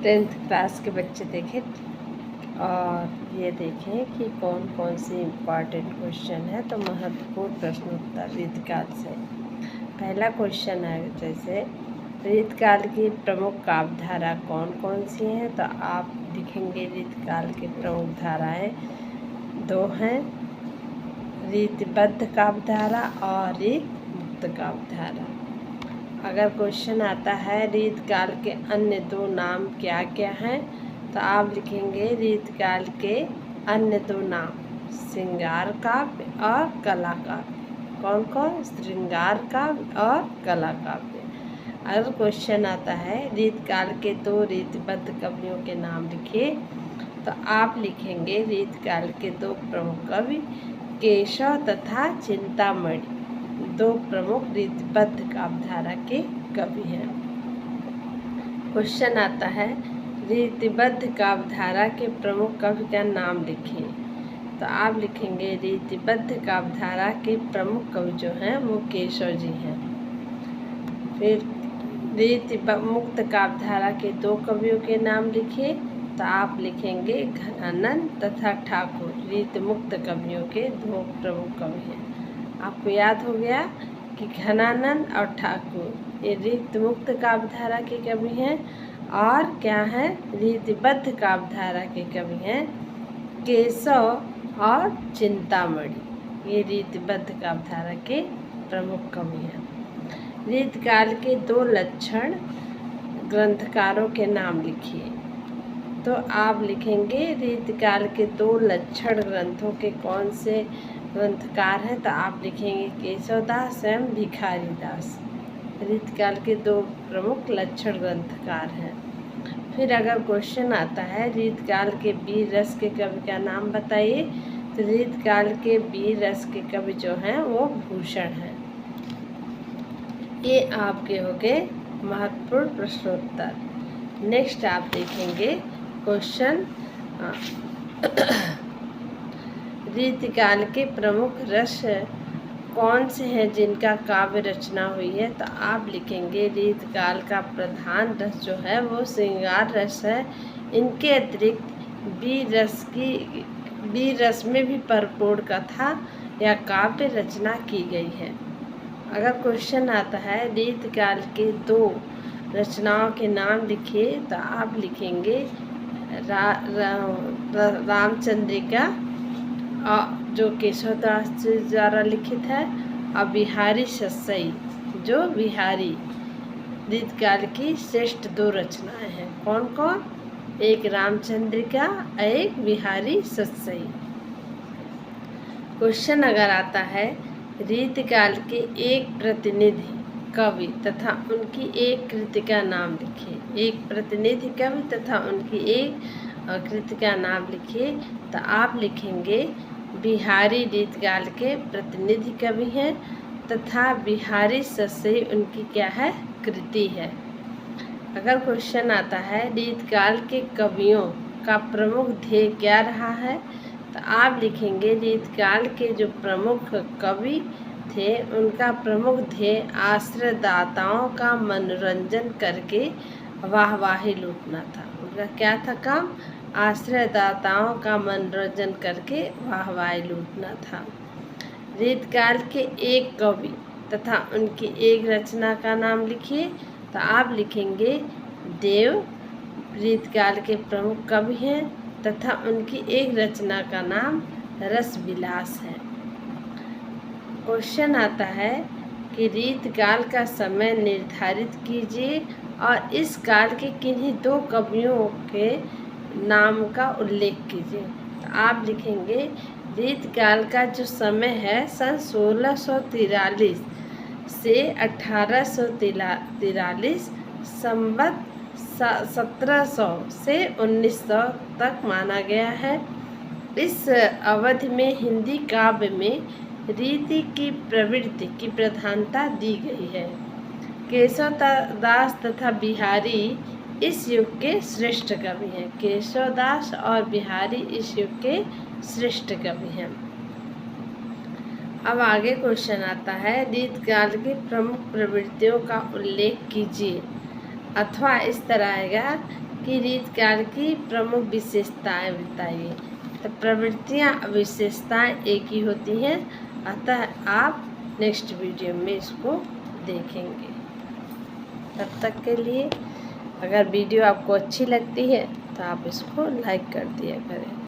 10th class के बच्चे देखें और ये देखें कि कौन कौन से इम्पॉर्टेंट क्वेश्चन है। तो महत्वपूर्ण प्रश्न उत्तर रीतकाल से पहला क्वेश्चन है जैसे रीतकाल की प्रमुख काव्यधारा कौन कौन सी हैं। तो आप लिखेंगे रीतकाल की प्रमुख धाराएं दो हैं, रीतिबद्ध काव्यधारा और रीत मुक्त काव्यधारा। अगर क्वेश्चन आता है रीतकाल के अन्य दो नाम क्या क्या हैं, तो आप लिखेंगे रीतकाल के अन्य दो नाम श्रृंगार काव्य और कला काव्य। कौन कौन? श्रृंगार काव्य और कला काव्य। अगर क्वेश्चन आता है रीतकाल के दो रीतिबद्ध कवियों के नाम लिखिए, तो आप लिखेंगे रीतकाल के दो प्रमुख कवि केशव तथा चिंतामणि, दो प्रमुख रीतिबद्ध काव्यधारा के कवि हैं। क्वेश्चन आता है रीतिबद्ध काव्यधारा के प्रमुख कवि का नाम लिखिए, तो आप लिखेंगे रीतिबद्ध काव्यधारा के प्रमुख कवि जो हैं वो केशव जी हैं। फिर रीति मुक्त काव्यधारा के दो कवियों के नाम लिखिए, तो आप लिखेंगे घनानंद तथा ठाकुर, रीति मुक्त कवियों के दो प्रमुख कवि हैं। आपको याद हो गया कि घनानंद और ठाकुर ये रीति मुक्त काव्यधारा के कवि हैं और क्या हैं? रीतिबद्ध काव्यधारा के कवि हैं केशव और चिंतामणि, ये रीतिबद्ध काव्यधारा के प्रमुख कवि हैं। रीतकाल के दो लक्षण ग्रंथकारों के नाम लिखिए, तो आप लिखेंगे रीतकाल के दो लक्षण ग्रंथों के कौन से ग्रंथकार हैं। तो आप लिखेंगे केशवदास एवं भिखारी दास, रीतकाल के दो प्रमुख लक्षण ग्रंथकार हैं। फिर अगर क्वेश्चन आता है रीतकाल के वीर रस के कवि का नाम बताइए, तो रीतकाल के वीर रस के कवि जो हैं वो भूषण हैं। ये आपके हो गए महत्वपूर्ण प्रश्नोत्तर। नेक्स्ट आप देखेंगे क्वेश्चन रीतकाल के प्रमुख रस कौन से हैं जिनका काव्य रचना हुई है। तो आप लिखेंगे रीतकाल का प्रधान रस जो है वो श्रृंगार रस है। इनके अतिरिक्त वीर रस में भी भरपूर कथा या काव्य रचना की गई है। अगर क्वेश्चन आता है रीतकाल के दो रचनाओं के नाम लिखिए, तो आप लिखेंगे रामचंद्रिका जो केशवदास द्वारा लिखित है, और बिहारी सस्सई जो बिहारी रीतकाल की श्रेष्ठ दो रचनाएं हैं। कौन कौन? एक रामचंद्रिका, एक बिहारी सस्सई। क्वेश्चन अगर आता है रीतकाल के एक प्रतिनिधि कवि तथा उनकी एक कृति का नाम लिखिए, एक प्रतिनिधि कवि तथा उनकी एक कृति का नाम लिखिए, तो आप लिखेंगे बिहारी रीतकाल के प्रतिनिधि कवि हैं तथा बिहारी सस्सई उनकी क्या है? कृति है। अगर क्वेश्चन आता है रीतकाल के कवियों का प्रमुख ध्येय क्या रहा है, तो आप लिखेंगे रीतकाल के जो प्रमुख कवि थे उनका प्रमुख ध्येय आश्रयदाताओं का मनोरंजन करके वाहवाही लूटना था। उनका क्या था काम? आश्रयदाताओं का मनोरंजन करके वाहवाही लूटना था। रीतकाल के एक कवि तथा उनकी एक रचना का नाम लिखिए, तो आप लिखेंगे देव रीतकाल के प्रमुख कवि हैं तथा उनकी एक रचना का नाम रस विलास है। क्वेश्चन आता है कि रीतकाल का समय निर्धारित कीजिए और इस काल के किन्हीं दो कवियों के नाम का उल्लेख कीजिए। तो आप लिखेंगे रीतकाल का जो समय है सन 1643 से 1843, संवत 1700 से 1900 तक माना गया है। इस अवधि में हिंदी काव्य में रीति की प्रवृत्ति की प्रधानता दी गई है। केशवदास तथा बिहारी इस युग के श्रेष्ठ कवि हैं। केशवदास और बिहारी इस युग के श्रेष्ठ कवि हैं। अब आगे क्वेश्चन आता है रीतकाल की प्रमुख प्रवृत्तियों का उल्लेख कीजिए, अथवा इस तरह आएगा कि रीतिकार की प्रमुख विशेषताएं बताइए। तो प्रवृत्तियां विशेषताएं एक ही होती हैं, अतः आप नेक्स्ट वीडियो में इसको देखेंगे। तब तक के लिए अगर वीडियो आपको अच्छी लगती है तो आप इसको लाइक कर दिया करें।